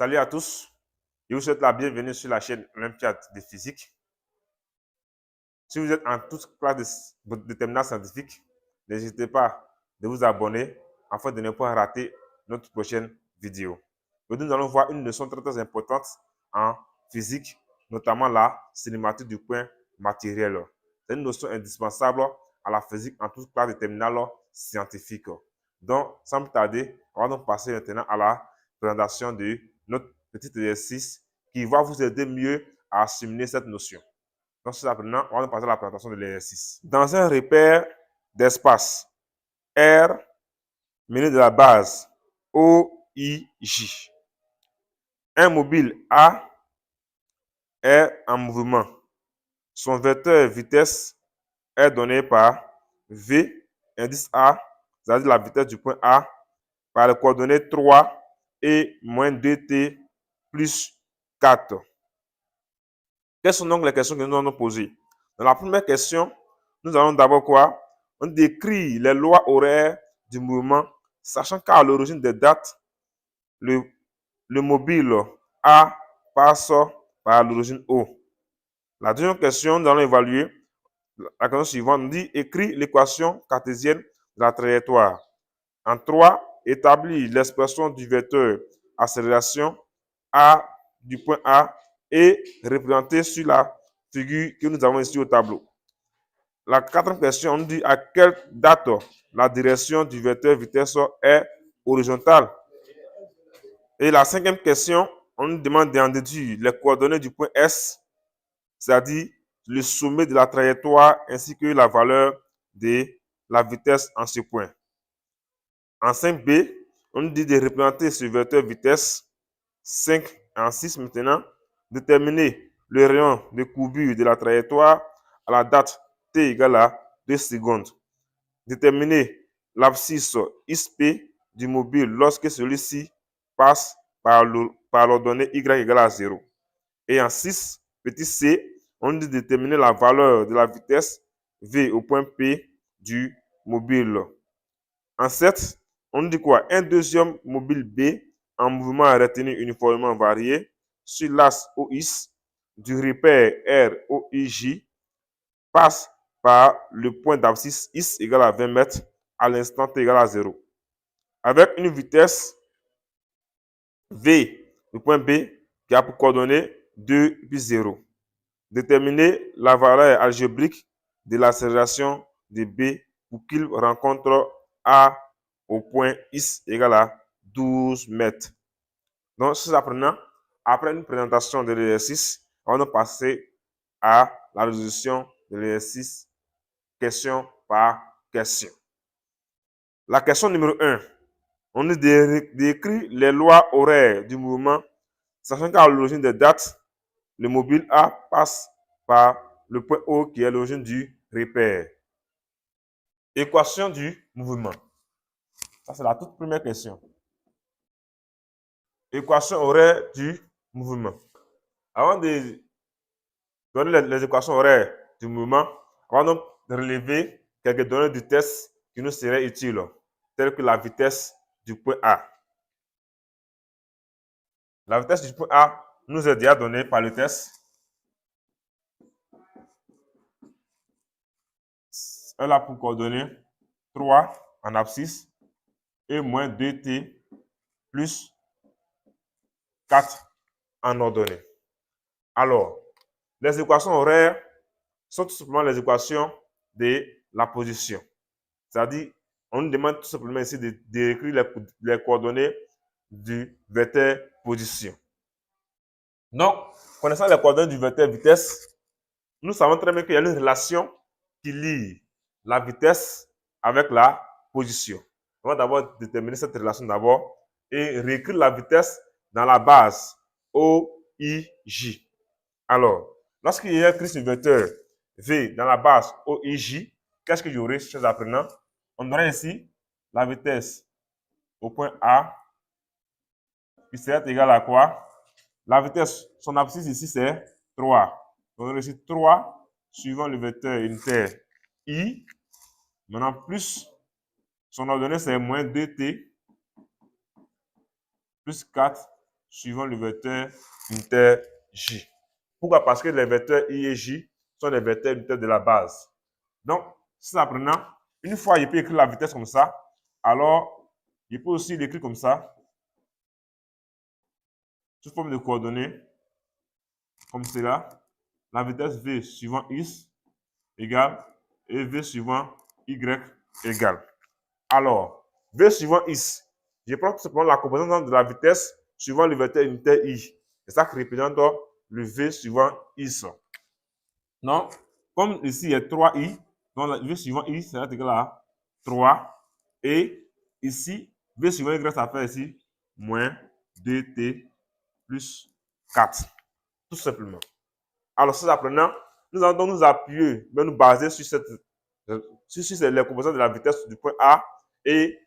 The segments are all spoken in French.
Salut à tous, je vous souhaite la bienvenue sur la chaîne Olympiade de physique. Si vous êtes en toute classe de terminale scientifique, n'hésitez pas de vous abonner afin de ne pas rater notre prochaine vidéo. Aujourd'hui, nous allons voir une leçon très importante en physique, notamment la cinématique du point matériel. C'est une notion indispensable à la physique en toute classe de terminale scientifique. Donc, sans plus tarder, on va donc passer maintenant à la présentation de notre petit exercice qui va vous aider mieux à assimiler cette notion. Donc, c'est maintenant, on va passer à la présentation de l'exercice. Dans un repère d'espace R mené de la base OIJ, un mobile A est en mouvement. Son vecteur vitesse est donné par V, indice A, c'est-à-dire la vitesse du point A, par les coordonnées 3 et moins 2t plus 4. Quelles sont donc les questions que nous allons poser? Dans la première question, nous allons d'abord quoi? On décrit les lois horaires du mouvement, sachant qu'à l'origine des dates, le mobile A passe par l'origine O. La deuxième question, nous allons évaluer la question suivante. On dit écrit l'équation cartésienne de la trajectoire. En 3, établit l'expression du vecteur accélération A du point A et représentée sur la figure que nous avons ici au tableau. La quatrième question, on dit à quelle date la direction du vecteur vitesse est horizontale. Et la cinquième question, on nous demande d'en déduire les coordonnées du point S, c'est-à-dire le sommet de la trajectoire ainsi que la valeur de la vitesse en ce point. En 5b, on nous dit de représenter ce vecteur vitesse. 5 en 6 maintenant, déterminer le rayon de courbure de la trajectoire à la date t égale à 2 secondes. Déterminer l'abscisse XP du mobile lorsque celui-ci passe par l'ordonnée y égale à 0. Et en 6, petit c, on dit de déterminer la valeur de la vitesse V au point P du mobile. En 7, on dit quoi? Un deuxième mobile B en mouvement à retenir uniformément varié sur l'axe OX du repère ROIJ passe par le point d'abscisse X égale à 20 mètres à l'instant T égale à 0. Avec une vitesse V du point B qui a pour coordonnée 2 puis 0. Déterminer la valeur algébrique de l'accélération de B pour qu'il rencontre A au point X égale à 12 mètres. Donc, c'est apprenant. Après une présentation de l'exercice, on va passer à la résolution de l'exercice question par question. La question numéro 1. On nous décrit les lois horaires du mouvement, sachant qu'à l'origine des dates, le mobile A passe par le point O qui est l'origine du repère. Équation du mouvement. Ça, c'est la toute première question. Équation horaire du mouvement. Avant de donner les équations horaires du mouvement, on va donc relever quelques données du test qui nous seraient utiles, telles que la vitesse du point A. La vitesse du point A nous est déjà donnée par le test. Elle a pour coordonnée 3 en abscisse et moins 2t plus 4 en ordonnée. Alors, les équations horaires sont tout simplement les équations de la position. C'est-à-dire, on nous demande tout simplement ici d'écrire les coordonnées du vecteur position. Donc, connaissant les coordonnées du vecteur vitesse, nous savons très bien qu'il y a une relation qui lie la vitesse avec la position. On va d'abord déterminer cette relation d'abord et réécrire la vitesse dans la base OIJ. Alors, lorsqu'il y a écrit ce vecteur V dans la base OIJ, qu'est-ce que j'aurai, chers apprenants? On aurait ici la vitesse au point A qui serait égale à quoi? La vitesse, son abscisse ici, c'est 3. On aurait ici 3 suivant le vecteur unitaire I. Maintenant, plus son ordonnée, c'est moins 2t plus 4 suivant le vecteur unitaire J. Pourquoi? Parce que les vecteurs I et J sont les vecteurs unitaires de la base. Donc, c'est apprenant, une fois il peut écrire la vitesse comme ça, alors il peut aussi l'écrire comme ça, sous forme de coordonnées, comme cela. La vitesse V suivant X égale et V suivant Y égale. Alors, V suivant X, je prends tout simplement la composante de la vitesse suivant le vecteur unitaire I. C'est ça qui représente le V suivant X. Donc, comme ici il y a 3I, donc le V suivant I sera égal à 3. Et ici, V suivant Y, ça fait ici moins 2T plus 4. Tout simplement. Alors, ces apprenants, nous allons donc nous appuyer, nous baser sur les composantes de la vitesse du point A et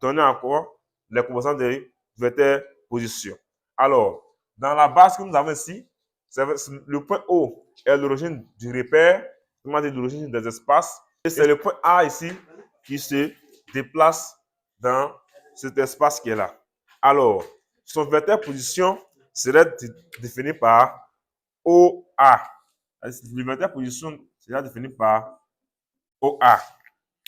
donner encore les composantes des vecteurs position. Alors, dans la base que nous avons ici, le point O est l'origine du repère, c'est-à-dire l'origine des espaces. Et c'est le point A ici qui se déplace dans cet espace qui est là. Alors, son vecteur position serait défini par OA. Le vecteur position sera défini par OA.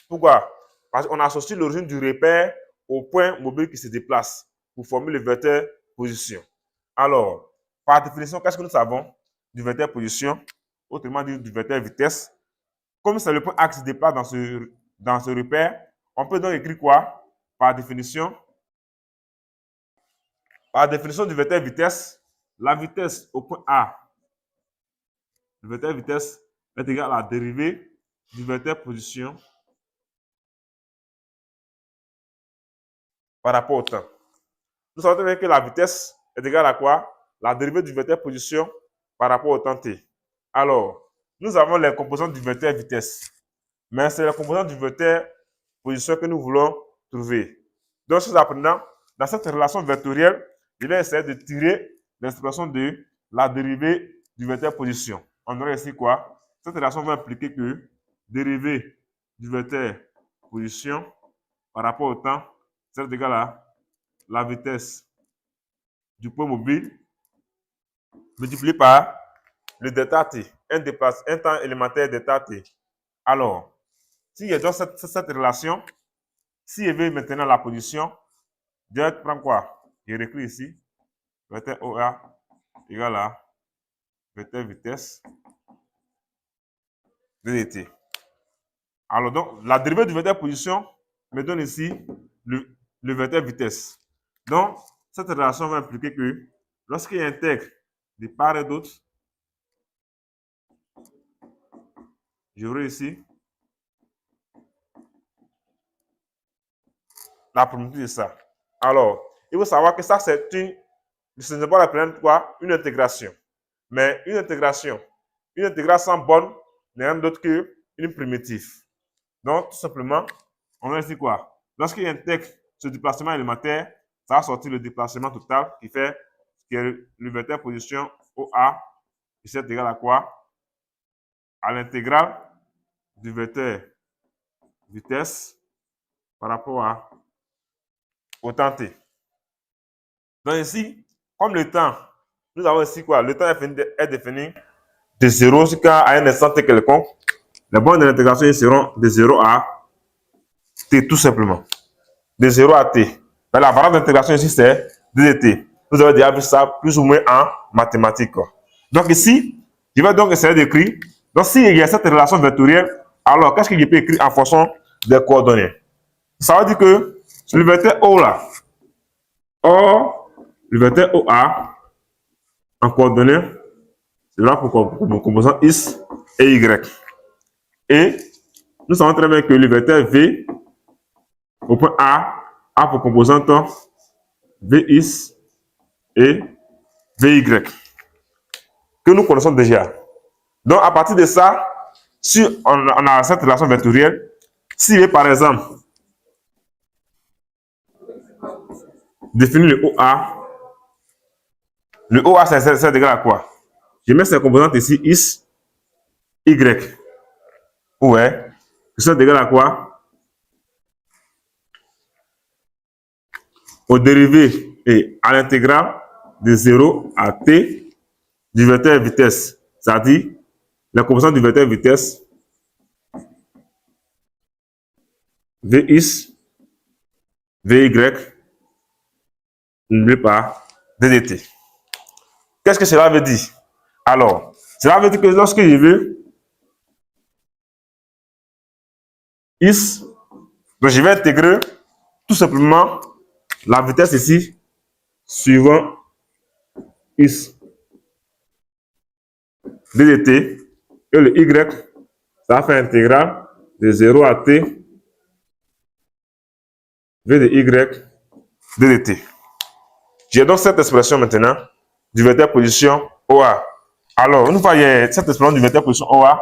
Pourquoi? Parce qu'on associe l'origine du repère au point mobile qui se déplace pour former le vecteur position. Alors, par définition, qu'est-ce que nous savons du vecteur position? Autrement dit, du vecteur vitesse. Comme c'est le point A qui se déplace dans ce repère, on peut donc écrire quoi? Par définition du vecteur vitesse, la vitesse au point A, le vecteur vitesse est égal à la dérivée du vecteur position par rapport au temps. Nous savons très bien que la vitesse est égale à quoi? La dérivée du vecteur position par rapport au temps t. Alors, nous avons les composantes du vecteur vitesse, mais c'est les composantes du vecteur position que nous voulons trouver. Donc, chers apprenants, dans cette relation vectorielle, je vais essayer de tirer l'expression de la dérivée du vecteur position. On aurait ici quoi? Cette relation va impliquer que dérivée du vecteur position par rapport au temps, c'est égal à la vitesse du point mobile multiplié par le delta t, un temps élémentaire delta t. Alors, si je donne cette relation, si je veux maintenant la position, je vais prendre quoi? Je réécris ici, vecteur OA égale à vecteur vitesse de dt. Alors, donc, la dérivée du vecteur position me donne ici le vecteur vitesse. Donc, cette relation va impliquer que lorsqu'il intègre de part et d'autre, j'aurai ici la propriété de ça. Alors, il faut savoir que ça, ce n'est pas la première quoi, une intégration. Mais une intégration sans borne n'est rien d'autre qu'une primitive. Donc, tout simplement, on a ici quoi? Lorsqu'il intègre ce déplacement élémentaire, ça va sortir le déplacement total qui fait que le vecteur position OA qui est égal à quoi? À l'intégrale du vecteur vitesse par rapport au temps t. Donc ici, comme le temps, nous avons ici quoi? Le temps est défini de 0 jusqu'à un instant t quelconque. Les bornes de l'intégration seront de 0 à t tout simplement. De 0 à t. Mais la variable d'intégration ici, c'est dt. Vous avez déjà vu ça plus ou moins en mathématiques. Donc ici, je vais donc essayer d'écrire. Donc s'il y a cette relation vectorielle, alors qu'est-ce que je peux écrire en fonction des coordonnées? Ça veut dire que le vecteur O là, le vecteur OA en coordonnées, c'est là pour composant X et Y. Et nous savons très bien que le vecteur V au point A pour composante Vx et Vy, que nous connaissons déjà. Donc, à partir de ça, si on a cette relation vectorielle, si par exemple, définir le OA c'est égal à quoi? Je mets ces composantes ici, X, Y. Ouais. C'est égal à quoi? Au dérivé et à l'intégrale de 0 à t du vecteur vitesse, c'est-à-dire les composantes du vecteur vitesse Vx, Vy, n'oubliez pas ddt. Qu'est-ce que cela veut dire? Alors, cela veut dire que lorsque je veux is, donc je vais intégrer tout simplement la vitesse ici suivant is ddt et le y, ça fait intégrale de 0 à t v de y ddt. J'ai donc cette expression maintenant du vecteur position OA. Alors, une fois qu'il y a cette expression du vecteur position OA,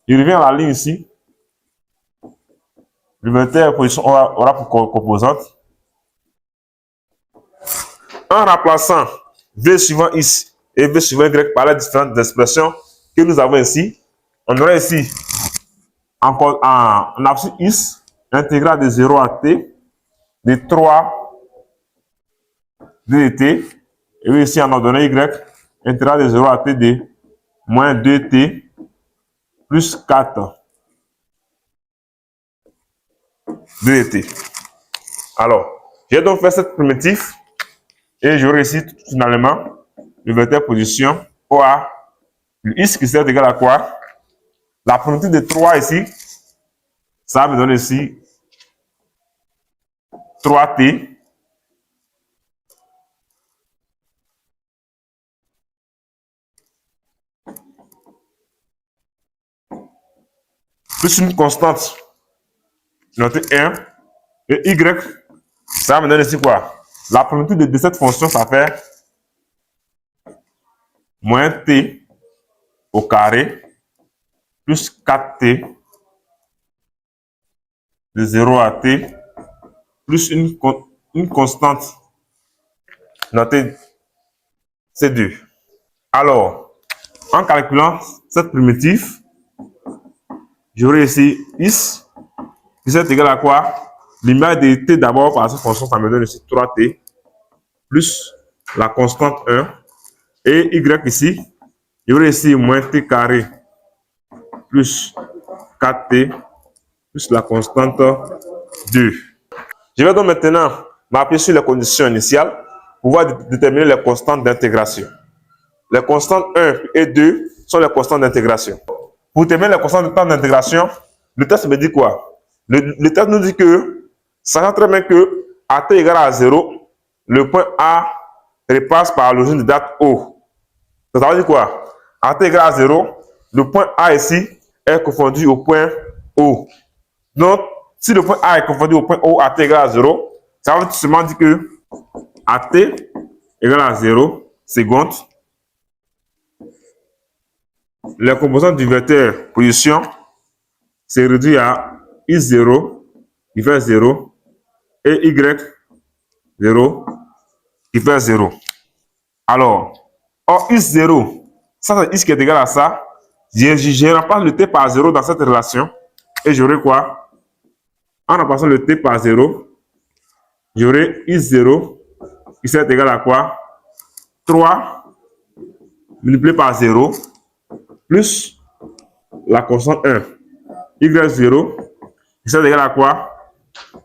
je reviens à la ligne ici. Le vecteur position OA aura pour composante. En remplaçant V suivant X et V suivant Y par les différentes expressions que nous avons ici, on aurait ici encore en absolu X, intégrale de 0 à t, de 3 ddt, et ici en ordonnée Y, intégrale de 0 à t de moins 2t plus 4 ddt. Alors, j'ai donc fait cette primitive et j'aurai ici finalement le vecteur position OA, le X qui est égal à quoi? La primitive de 3 ici, ça va me donner ici 3t plus une constante notée 1 et y, ça va me donner ici quoi? La primitive de cette fonction, ça fait moins t au carré plus 4t de 0 à t plus une constante notée C2. Alors, en calculant cette primitive, j'aurai ici x qui est égal à quoi? L'image de t d'abord par cette fonction, ça me donne ici 3t plus la constante 1 et y ici, j'aurai ici moins t carré plus 4t plus la constante 2. Je vais donc maintenant m'appuyer sur les conditions initiales pour pouvoir déterminer les constantes d'intégration. Les constantes 1 et 2 sont les constantes d'intégration. Pour déterminer les constantes d'intégration, le test me dit quoi? Le test nous dit que, sachant très bien que à t égale à 0, le point A repasse par l'origine de date O. Ça veut dire quoi? À t égale à 0, le point A ici est confondu au point O. Donc, si le point A est confondu au point O à t égale à 0, ça veut tout simplement dire que à t égale à 0 secondes, les composantes du vecteur position se réduit à I0 qui fait 0 et Y0 qui fait 0. Alors, I0, ça c'est X qui est égal à ça. Je remplace le T par 0 dans cette relation et j'aurai quoi? En remplaçant le T par 0, j'aurai I0 qui est égal à quoi? 3 multiplié par 0 plus la constante 1. Y0 qui est égal à quoi?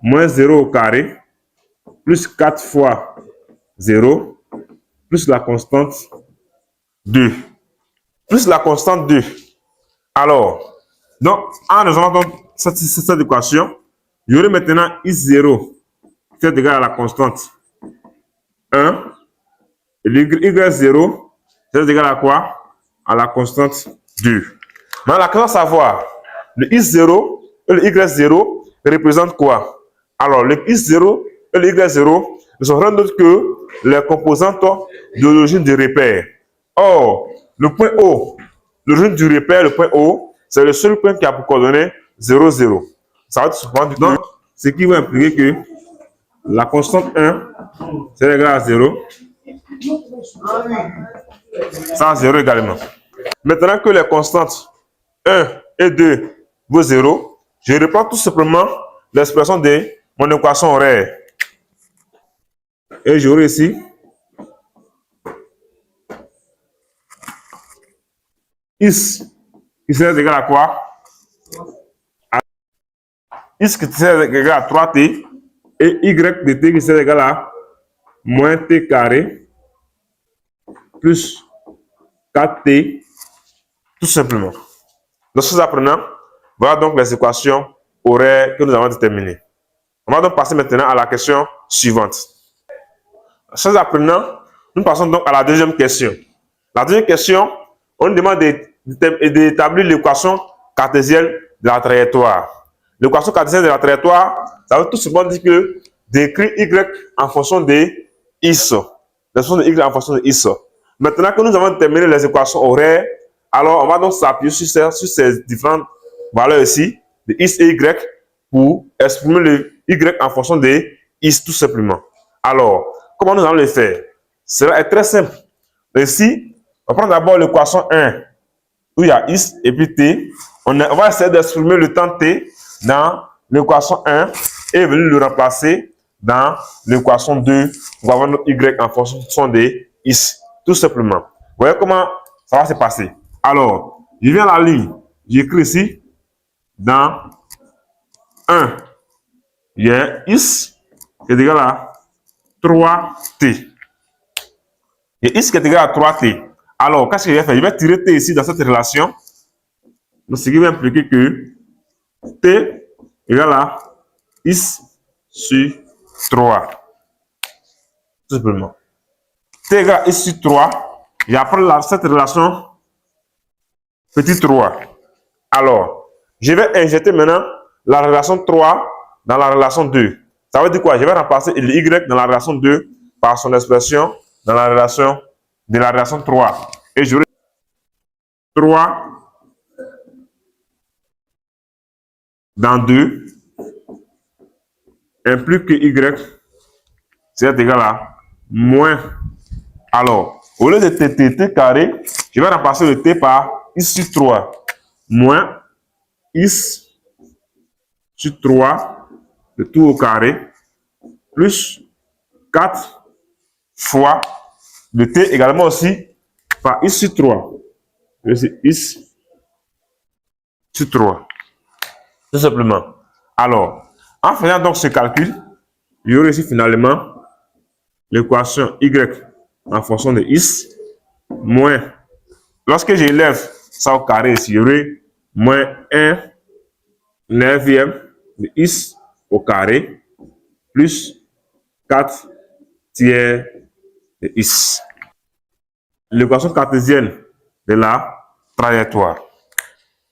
Moins 0 au carré plus 4 fois 0 plus la constante 2. Plus la constante 2. Alors, donc, en résolvant cette équation, j'aurai maintenant I0 qui est égal à la constante 1 et Y0 qui est égal à quoi? À la constante 2. Dans la question savoir, le I0 et le Y0 représentent quoi? Alors, le I0 et le Y0 ne sont rien d'autre que les composantes de l'origine du repère. Or, le point O, l'origine du repère, le point O, c'est le seul point qui a pour coordonnées 0, 0. Ça va tout simplement dire donc, ce qui va impliquer que la constante 1, c'est égal à 0. Ça à 0 également. Maintenant que les constantes 1 et 2 vaut 0, je reprends tout simplement l'expression de mon équation horaire. Et j'aurai ici X qui serait égal à quoi? X qui serait égal à 3t et Y de t qui serait égal à moins t carré plus 4t, tout simplement. Donc, chers apprenants, voilà donc les équations horaires que nous avons déterminées. On va donc passer maintenant à la question suivante. Chers apprenants, nous passons donc à la deuxième question. La deuxième question, on nous demande d'établir l'équation cartésienne de la trajectoire. L'équation cartésienne de la trajectoire, ça veut tout simplement dire que d'écrire Y en fonction de X. L'expression de Y en fonction de X. Maintenant que nous avons déterminé les équations horaires, alors on va donc s'appuyer sur ces différentes valeurs ici, de X et Y, pour exprimer le Y en fonction de X tout simplement. Alors, comment nous allons le faire? Cela est très simple. Ici, on prend d'abord l'équation 1, où il y a X et puis T. On va essayer d'exprimer le temps T dans l'équation 1 et venir le remplacer dans l'équation 2. On va avoir notre Y en fonction de X, tout simplement. Vous voyez comment ça va se passer? Alors, je viens à la ligne, j'écris ici, dans 1, il y a X qui est égal à 3T. Et X qui est égal à 3T. Alors, qu'est-ce que je vais faire? Je vais tirer T ici dans cette relation. Donc, ce qui va impliquer que T égale à X sur 3. Tout simplement. T égale à X sur 3. Et après cette relation, petit 3. Alors, je vais injecter maintenant la relation 3 dans la relation 2. Ça veut dire quoi? Je vais remplacer le Y dans la relation 2 par son expression dans la relation de la relation 3. Et j'aurai 3 dans 2 implique que Y c'est égal à moins. Alors, au lieu de t carré, je vais remplacer le t par X sur 3 moins X sur 3, le tout au carré, plus 4 fois le t également aussi par X sur 3. C'est X sur 3. Tout simplement. Alors, en faisant donc ce calcul, il y aurait ici finalement l'équation Y en fonction de X moins, lorsque j'élève ça au carré ici, il y aurait moins 1 neuvième de X au carré plus 4 tiers de X. L'équation cartésienne de la trajectoire.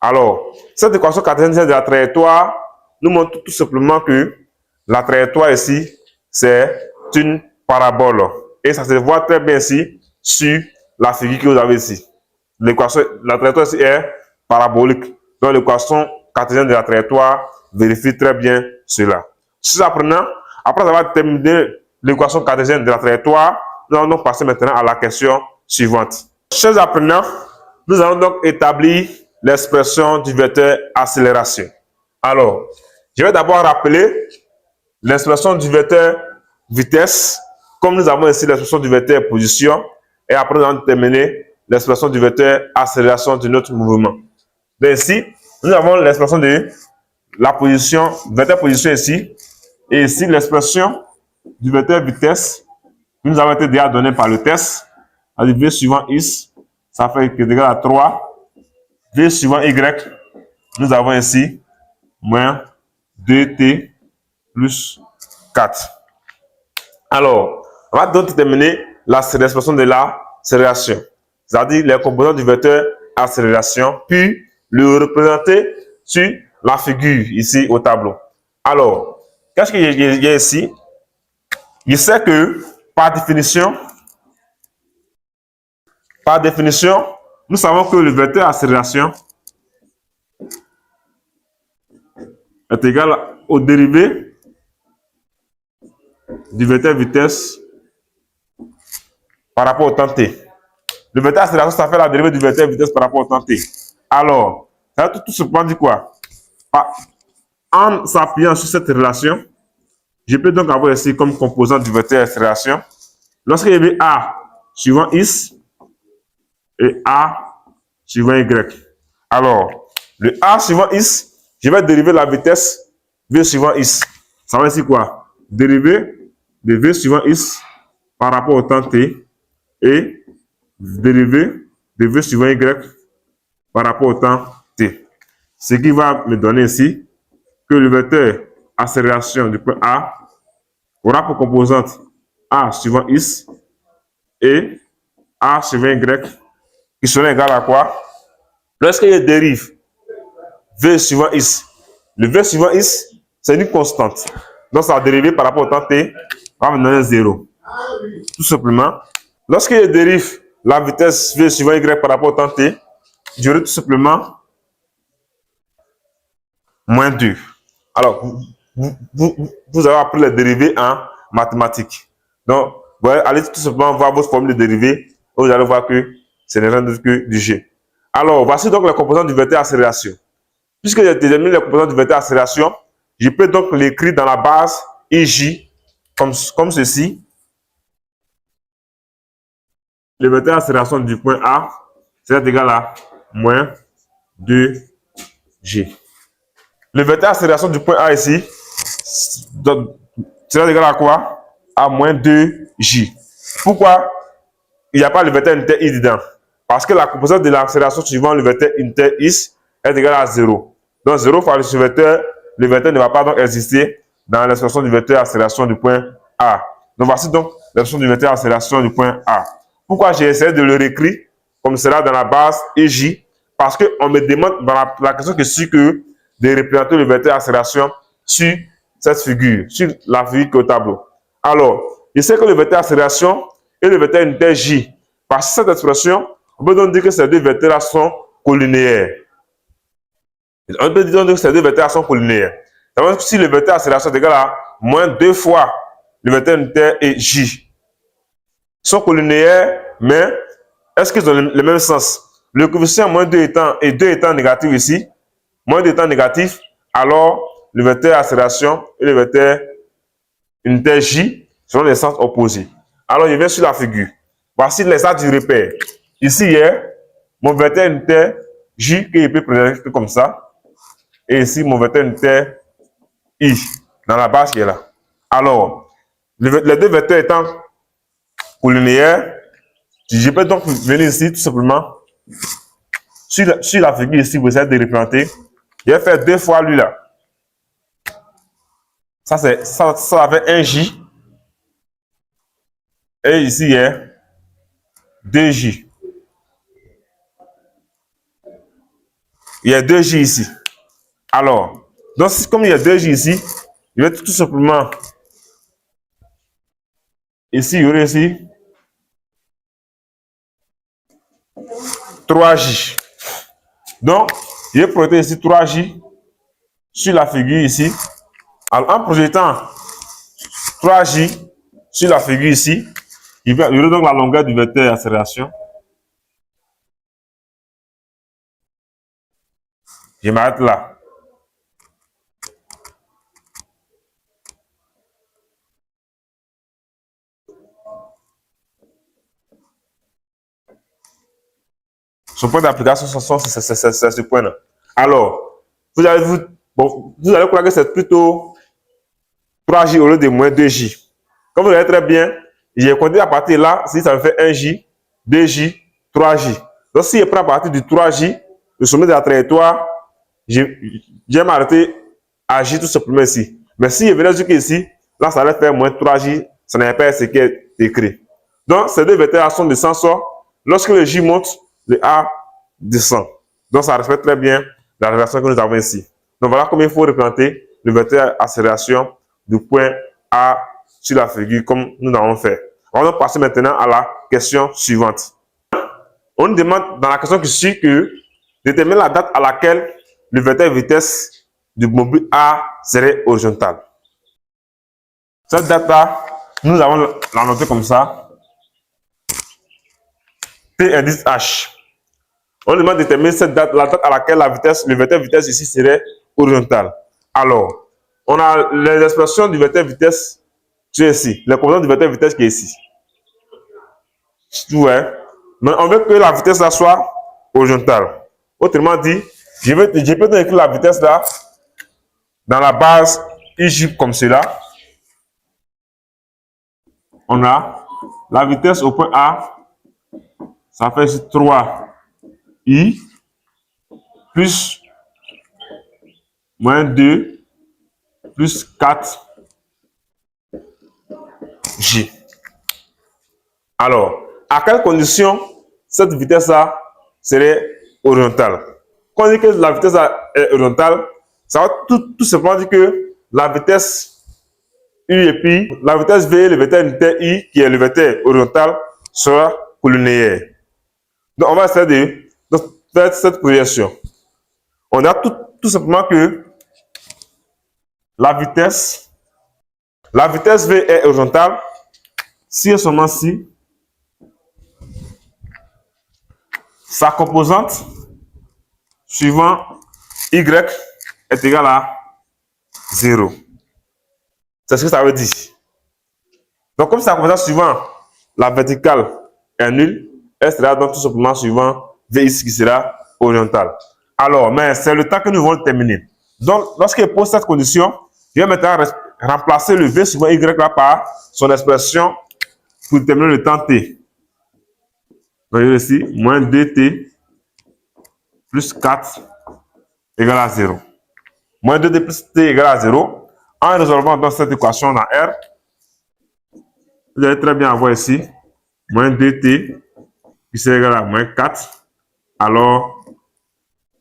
Alors, cette équation cartésienne de la trajectoire nous montre tout simplement que la trajectoire ici, c'est une parabole. Et ça se voit très bien ici sur la figure que vous avez ici. La trajectoire ici est parabolique. Donc, l'équation cartésienne de la trajectoire vérifie très bien cela. Chers apprenants, après avoir terminé l'équation cartésienne de la trajectoire, nous allons donc passer maintenant à la question suivante. Chers apprenants, nous allons donc établir l'expression du vecteur accélération. Alors, je vais d'abord rappeler l'expression du vecteur vitesse, comme nous avons ici l'expression du vecteur position, et après nous allons terminer l'expression du vecteur accélération de notre mouvement. Donc ici, nous avons l'expression de la position, vecteur position ici, et ici l'expression du vecteur vitesse, qui nous avons été déjà donné par le test. Alors, V suivant X, ça fait que égal à 3. V suivant Y, nous avons ici moins 2T plus 4. Alors, on va donc déterminer l'expression de l'accélération, c'est-à-dire les composants du vecteur accélération, puis le représenter sur la figure ici au tableau. Alors, qu'est-ce qu'il y a ici? Il sait que par définition, nous savons que le vecteur accélération est égal au dérivé du vecteur vitesse par rapport au temps t. Le vecteur accélération, ça fait la dérivée du vecteur vitesse par rapport au temps t. Alors, ça va tout simplement dire quoi? En s'appuyant sur cette relation, je peux donc avoir ici comme composant du vecteur accélération, lorsqu'il y avait A suivant X et A suivant Y. Alors, le A suivant X, je vais dériver la vitesse V suivant X. Ça va ici quoi? Dériver de V suivant X par rapport au temps T et dériver de V suivant Y par rapport au temps T. Ce qui va me donner ici que le vecteur accélération du point A aura pour composante A suivant X et A suivant Y qui sera égal à quoi? Lorsque je dérive V suivant X, le V suivant X, c'est une constante. Donc, ça va dériver par rapport au temps T, va me donner 0. Tout simplement. Lorsque je dérive la vitesse V suivant Y par rapport au temps T, j'aurai tout simplement moins 2. Alors, vous avez appris les dérivés en mathématiques. Donc, vous allez tout simplement voir votre formule de dérivée. Vous allez voir que ce n'est rien d'autre que du G. Alors, voici donc les composantes du vecteur accélération. Puisque j'ai déterminé les composantes du vecteur accélération, je peux donc l'écrire dans la base IJ comme ceci. Le vecteur accélération du point A c'est égal à moins 2G. Le vecteur accélération du point A ici sera égal à quoi? À moins 2J. Pourquoi il n'y a pas le vecteur unitaire I dedans? Parce que la composante de l'accélération suivant le vecteur unitaire X est égale à 0. Donc 0 fois le vecteur ne va pas donc exister dans l'expression du vecteur accélération du point A. Donc voici donc l'expression du vecteur accélération du point A. Pourquoi j'ai essayé de le réécrire comme cela dans la base EJ? Parce qu'on me demande dans la question que suit que de représenter le vecteur accélération sur cette figure, sur la figure qui est au tableau. Alors, je sais que le vecteur accélération et le vecteur unitaire J. Par cette expression, on peut donc dire que ces deux vecteurs sont collinéaires. On peut dire que ces deux vecteurs sont collinéaires. C'est-à-dire que si le vecteur accélération est égal à moins 2 fois le vecteur unitaire et J, ils sont collinéaires, mais est-ce qu'ils ont le même sens? Le coefficient moins 2 étant négatif ici, moins 2 étant négatif, alors le vecteur accélération et le vecteur unitaire J seront des sens opposés. Alors je viens sur la figure. Voici les axes du repère. Ici, il y a mon vecteur unitaire J que je peux présenter comme ça. Et ici, mon vecteur unitaire I dans la base qui est là. Alors, les deux vecteurs étant collinéaires, je peux donc venir ici tout simplement sur la figure ici, vous essayez de représenter. Je vais faire 2 fois lui là. Ça fait 1 J. Et ici, il y a 2J. Il y a 2J ici. Alors, donc comme il y a 2J ici, je vais tout simplement ici, il y aurait ici 3J. Donc, je vais projeter ici 3J sur la figure ici. Alors, en projetant 3J sur la figure ici, il y aurait donc la longueur du vecteur accélération. Je m'arrête là. Son point d'application, c'est ce point-là. Alors, vous allez croire que c'est plutôt 3J au lieu de moins 2J. Comme vous voyez très bien, j'ai compté à partir de là, si ça me fait 1J, 2J, 3J. Donc, si je prends à partir du 3J, le sommet de la trajectoire, j'ai m'arrêter à J tout simplement ici. Mais si je venais jusqu'à ici, là, ça allait faire moins 3J, ça n'est pas ce qui est écrit. Donc, ces deux vecteurs sont descendants. Lorsque le J monte, le A descend. Donc, ça respecte très bien la relation que nous avons ici. Donc, voilà comment il faut représenter le vecteur accélération du point A sur la figure comme nous l'avons fait. On va passer maintenant à la question suivante. On nous demande dans la question qui suit que déterminer la date à laquelle le vecteur vitesse du mobile A serait horizontal. Cette date-là, nous allons la noter comme ça. T indice H. On demande de déterminer cette date, la date à laquelle le vecteur vitesse ici serait horizontal. Alors, on a les expressions du vecteur vitesse qui est ici, les composantes du vecteur vitesse qui est ici. Ouais. Mais on veut que la vitesse là soit horizontale. Autrement dit, je peux écrire la vitesse là dans la base IJ comme cela. On a la vitesse au point A, ça fait 3I plus moins 2 plus 4J. Alors, à quelles conditions cette vitesse-là serait horizontale? Quand on dit que la vitesse est horizontale, ça va tout simplement dire que la vitesse U et puis la vitesse V et le vecteur unitaire I, qui est le vecteur horizontal, sera collinéaire. Donc, on va essayer de faire cette projection. On a tout simplement que la vitesse V est horizontale si et seulement si sa composante suivant Y est égale à 0. C'est ce que ça veut dire. Donc, comme sa composante suivant la verticale est nulle, elle sera donc tout simplement suivant VX qui sera horizontale. Alors, mais c'est le temps que nous voulons terminer. Donc, lorsqu'il pose cette condition, je vais maintenant remplacer le V suivant Y là par son expression pour déterminer le temps T. Donc, ici, moins 2T plus 4 égale à 0. Moins 2T plus T égale à 0. En résolvant dans cette équation dans R, vous allez très bien avoir ici moins 2T qui sera égal à moins 4. Alors,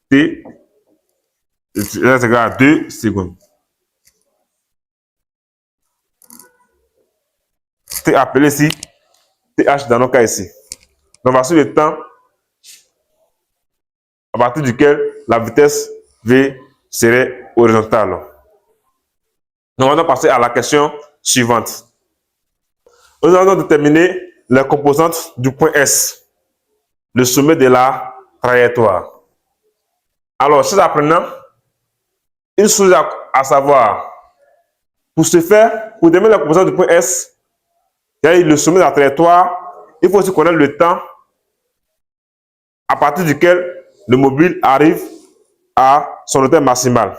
T est égal à 2 secondes. T appelé ici TH dans nos cas ici. Donc, voici le temps à partir duquel la vitesse V serait horizontale. Donc, on va passer à la question suivante. Nous allons déterminer les composantes du point S, le sommet de la trajectoire. Alors, chers apprenants, une chose à savoir, pour ce faire, pour déterminer la composante du point S, il y a le sommet de la trajectoire, il faut aussi connaître le temps à partir duquel le mobile arrive à son hauteur maximale,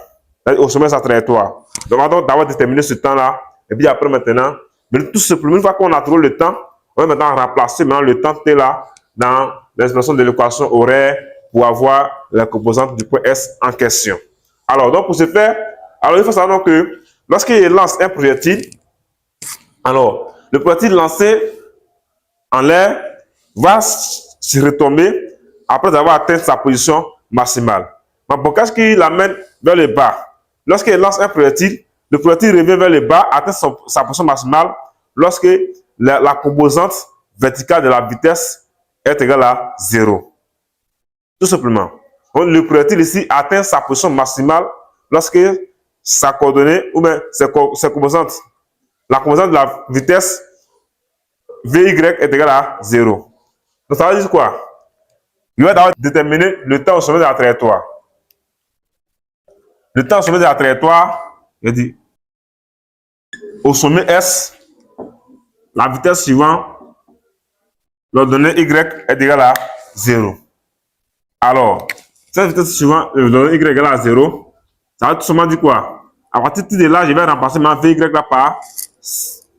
au sommet de sa trajectoire. Donc, on va d'abord déterminer ce temps-là, et puis après maintenant, mais tout simplement, une fois qu'on a trouvé le temps, on va maintenant remplacer le temps T là dans l'expression de l'équation horaire pour avoir la composante du point S en question. Alors, donc pour ce faire, alors il faut savoir que lorsqu'il lance un projectile, alors le projectile lancé en l'air va se retomber après avoir atteint sa position maximale. Mais pourquoi est-ce qu'il l'amène vers le bas? Lorsqu'il lance un projectile, le projectile revient vers le bas, atteint sa position maximale lorsque la composante verticale de la vitesse est égale à 0. Tout simplement. Donc, le projectile ici atteint sa position maximale lorsque sa coordonnée ou bien sa composante, la composante de la vitesse Vy est égale à 0. Donc ça veut dire quoi? Il va d'abord déterminer le temps au sommet de la trajectoire. Le temps au sommet de la trajectoire, je dis, au sommet S, la vitesse suivante, l'ordonnée Y est égale à 0. Alors, cette vitesse suivante, l'ordonnée Y est égale à 0, ça va tout simplement dire quoi? À partir de là, je vais remplacer ma Vy là par,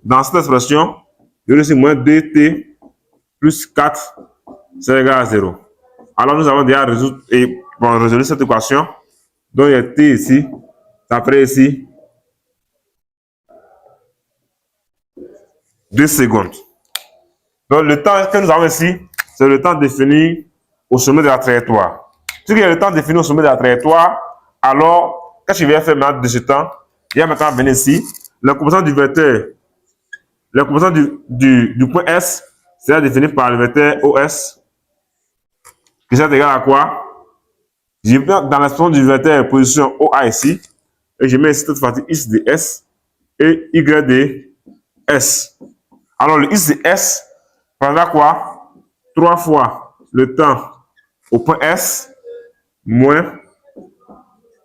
dans cette expression, je vais moins 2T plus 4, c'est égal à 0. Alors, nous avons déjà résolu cette équation. Donc, il y a T ici, ça ferait ici 2 secondes. Donc, le temps que nous avons ici, c'est le temps défini au sommet de la trajectoire. Si il y a le temps défini au sommet de la trajectoire, alors, qu'est-ce que je vais faire maintenant de ce temps? Je vais maintenant venir ici. La composante du vecteur, la composante du point S sera définie par le vecteur OS, qui sera égal à quoi? Je prends dans l'expression du vecteur position OA ici, et je mets ici cette partie X de S et Y de S. Alors, le X de S prendra quoi? 3 fois le temps au point S moins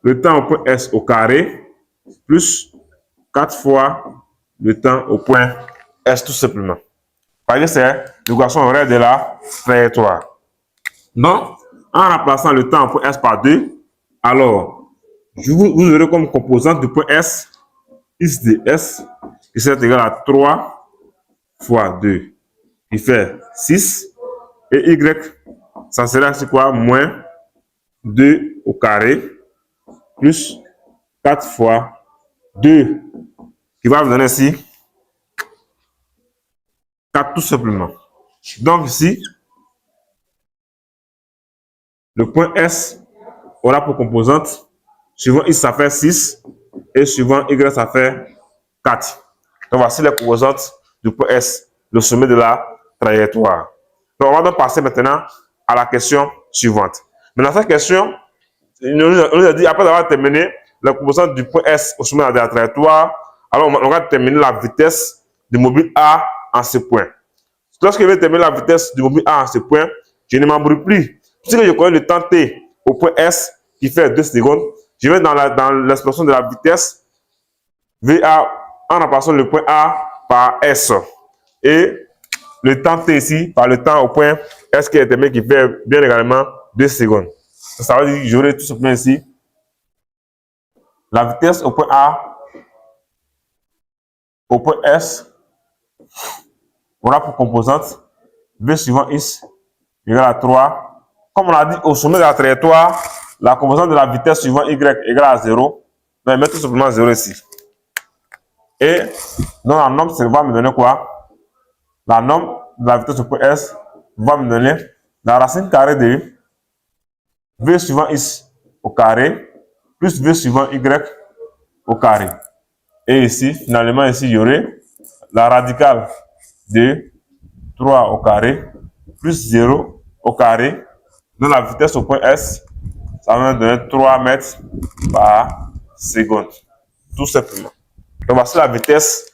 le temps au point S au carré plus 4 fois le temps au point S tout simplement. Parce que c'est l'équation horaire de la trajectoire. Donc, En remplaçant le temps en point S par 2, alors, vous aurez comme composante du point S, x de S, qui sera égal à 3 fois 2, qui fait 6, et Y, ça sera c'est quoi? Moins 2 au carré, plus 4 fois 2, qui va vous donner ici 4 tout simplement. Donc ici, le point S aura pour composante, suivant X ça fait 6, et suivant Y ça fait 4. Donc voici les composantes du point S, le sommet de la trajectoire. Donc on va donc passer maintenant à la question suivante. Maintenant cette question, on nous a dit, après avoir terminé la composante du point S au sommet de la trajectoire, alors on va terminer la vitesse du mobile A en ce point. Lorsque je vais terminer la vitesse du mobile A en ce point, je ne m'embrouille plus. Puisque je connais le temps T au point S qui fait 2 secondes, je vais dans l'expression de la vitesse VA en remplaçant le point A par S. Et le temps T ici par le temps au point S qui est déterminé qui fait bien également 2 secondes. Ça veut dire que j'aurai tout simplement ici la vitesse au point A au point S aura pour composante V suivant X égale à 3. Comme on a dit au sommet de la trajectoire, la composante de la vitesse suivant Y égale à 0. Donc, mettre tout simplement 0 ici. Et donc, la norme, ça va me donner quoi? La norme de la vitesse au point S va me donner la racine carrée de V suivant X au carré plus V suivant Y au carré. Et ici, finalement, ici, il y aurait la radicale de 3 au carré plus 0 au carré. Donc, la vitesse au point S, ça va me donner 3 mètres par seconde. Tout simplement. Donc, voici la vitesse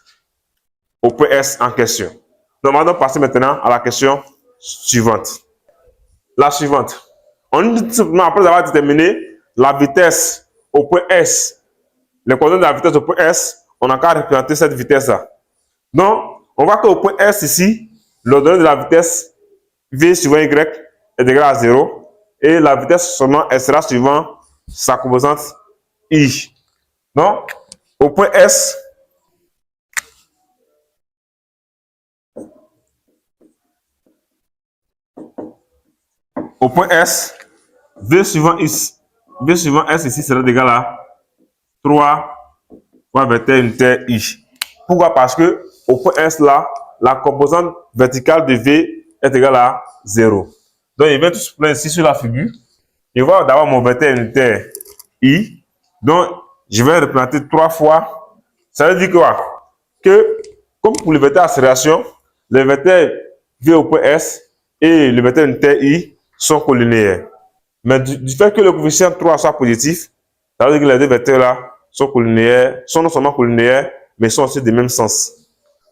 au point S en question. Donc, on va donc passer maintenant à la question suivante. La suivante. On dit tout simplement, après avoir déterminé la vitesse au point S, les coordonnées de la vitesse au point S, on n'a qu'à représenter cette vitesse-là. Donc, on voit qu'au point S ici, l'ordonnée de la vitesse V suivant Y est égal à 0. Et la vitesse seulement, elle sera suivant sa composante I. Donc, au point S, V suivant S ici sera égal à 3 fois vecteur unitaire I. Pourquoi? Parce que au point S là, la composante verticale de V est égale à 0. Donc, il va tout se plaindre ici sur la figure. Je vais d'abord mon vecteur unitaire I. Donc, je vais représenter 3 fois. Ça veut dire quoi? Que, comme pour le vecteur accélération, le vecteur V au point S et le vecteur unitaire I sont collinéaires. Mais du fait que le coefficient 3 soit positif, ça veut dire que les deux vecteurs là sont collinéaires, sont non seulement collinéaires, mais sont aussi du même sens.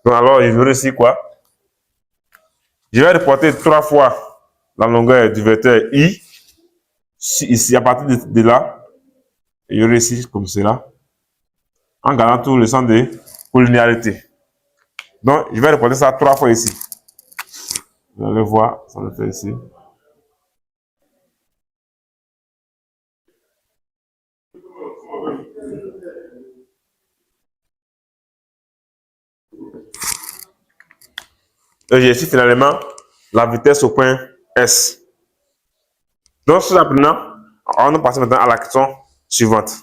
Donc alors, je vais ici quoi? Je vais reporter 3 fois la longueur du vecteur I, ici à partir de là, et il y aurait ici comme cela, en gardant tout le sens de collinéarité. Donc, je vais reporter ça 3 fois ici. Vous allez voir, ça le fait ici. Et j'ai ici finalement la vitesse au point S. Donc, sur l'apprenant, on va passer maintenant à la question suivante. Sur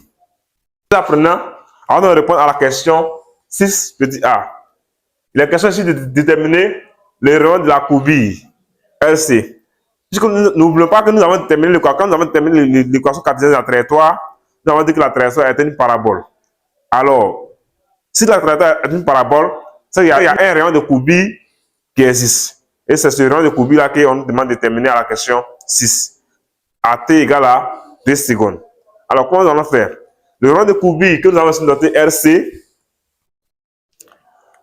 l'apprenant, on va répondre à la question 6 petit a. Il est question ici de déterminer les rayons de la courbe LC. N'oublions pas que nous avons déterminé l'équation, quand nous avons déterminé l'équation cartésienne de la trajectoire, nous avons dit que la trajectoire est une parabole. Alors, si la trajectoire est une parabole, il y a un rayon de courbe qui existe. Et c'est ce rayon de courbe là qu'on nous demande de déterminer à la question 6. À t égale à 2 secondes. Alors, comment nous allons faire? Le rayon de courbe que nous avons noté RC,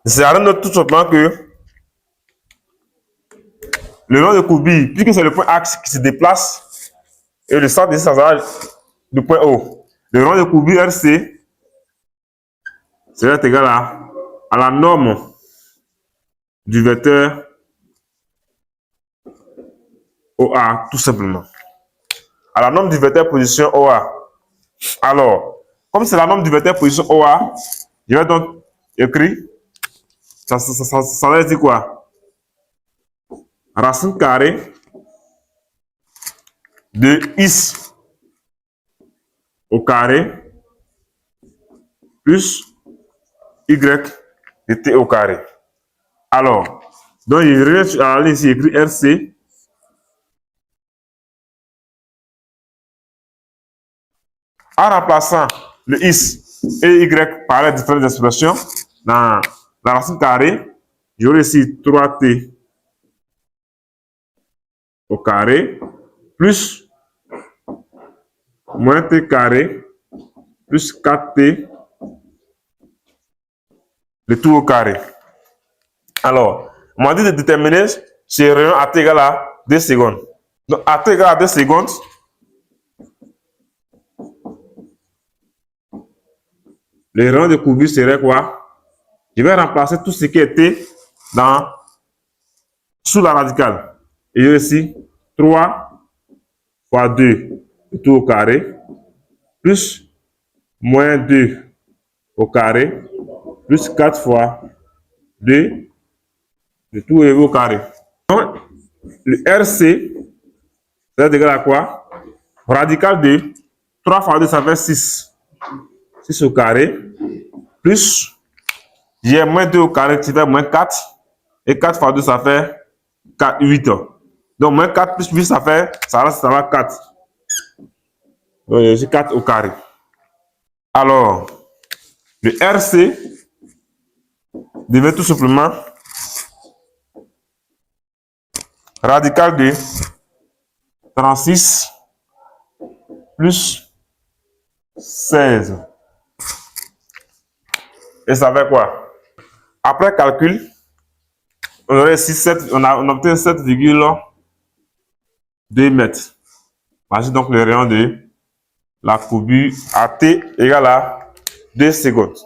ça donne tout simplement que le rayon de courbe, puisque c'est le point axe qui se déplace, et le centre ici, ça sera du point O. Le rayon de courbe RC sera égal à la norme du vecteur OA, tout simplement. à la norme du vecteur position OA. Alors, comme c'est la norme du vecteur position OA, je vais donc écrire, ça veut dire quoi? Racine carrée de X au carré plus Y de T au carré. Alors, donc je reviens sur la ligne ici, écrit RC. En remplaçant le X et Y par les différentes expressions, dans la racine carrée, j'aurai ici 3T au carré plus moins T carré plus 4T le tout au carré. Alors, on m'a dit de déterminer ce rayon à T égale à 2 secondes. Donc, à T égale à 2 secondes, le rayon de courbure serait quoi? Je vais remplacer tout ce qui était sous la radicale. Et ici, 3 fois 2 le tout au carré plus moins 2 au carré plus 4 fois 2 le tout au carré. Donc, le RC, c'est égal à quoi? Radical de 3 fois 2, ça fait 6. 6 au carré, plus, j'ai moins 2 au carré, qui fait moins 4. Et 4 fois 2, ça fait 4, 8. Donc, moins 4 plus 8, ça va 4. Donc, j'ai 4 au carré. Alors, le RC devient tout simplement radical de 36 plus 16. Et ça fait quoi? Après calcul, on aurait ici 7, on obtient 7,2 mètres. Voici donc le rayon de la courbure à T égale à 2 secondes.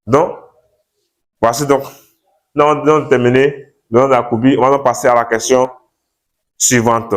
Donc, voici donc, nous avons terminé le rayon de la courbure. On va passer à la question suivante.